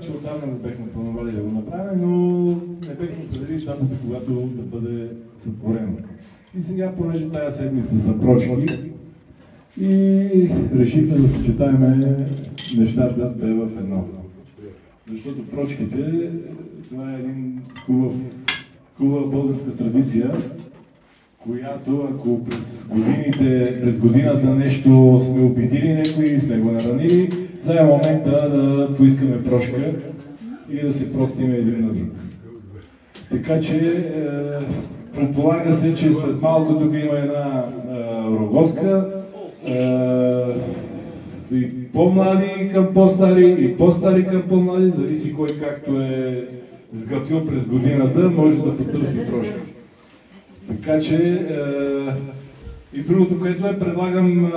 че отдавна не бехме планували да го направим, но не бехме определили датата, когато да бъде сътворено. И сега, понеже тази седмица са прошки, и решихме да съчетаем нещата две в едно. Защото прочките, това е един хубава българска традиция, която ако през годината нещо сме обидили някой, сме го наранили, сега е момента да поискаме прошка и да се простим един на друг. Така че предполага се, че след малко тук има една рогозка, и по-млади към по-стари, и по-стари към по-млади, зависи кой както е сгътил през годината, може да потърси прошка. Така че и другото, което предлагам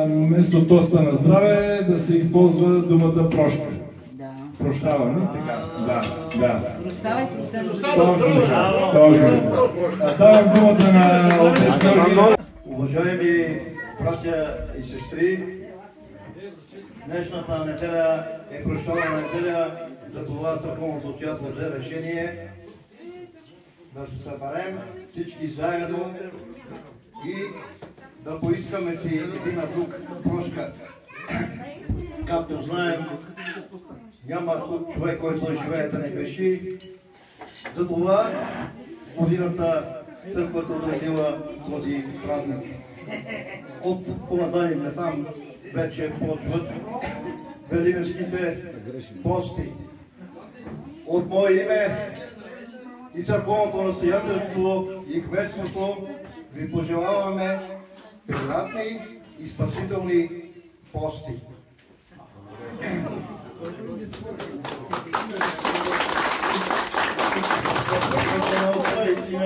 вместо тоста на здраве да се използва думата прошка. Прощаваме, така. Да. Прощавайте се. Точно. Давам думата на отец Георги. Уважаеми братя и сестри, днешната неделя е прощавана неделя, за това църковното театро взе решение да се съберем всички заедно и да поискаме си един на друг прошка. Както знаем, няма човек, който живее да не греши. Затова годината църквата отредила този празник. От понеделник насам вече почват великите пости. От мое име и църковното настоятелство и кметството ви пожелаваме приятни и спасителни пости.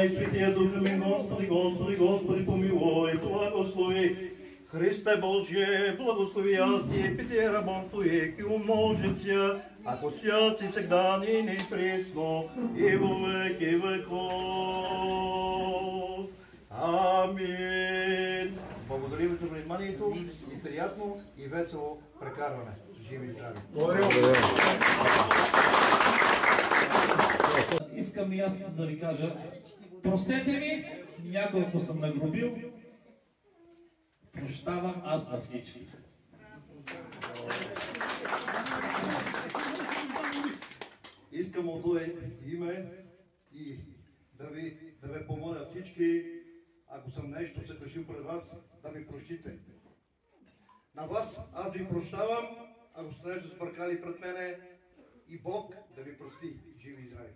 И Святия Дух ми, Господи, помилуй, благослови. Христе Божие, благослови аз ти, пите рабом Твоих и умножится, ако свят и всегда ни пресно, и во веки веков. Амин. Благодарим за вниманието и приятно и весело прекарване. Живи и здрави! Искам и аз да ви кажа, простете ми, някой ако съм нагрубил, прощавам аз на всички. Искам от Твое име и да ви помоля всички, ако съм нещо се грешил пред вас, да ми прощите. На вас аз ви прощавам, ако сте нещо сбъркали пред мене, и Бог да ви прости. Живи и здрави!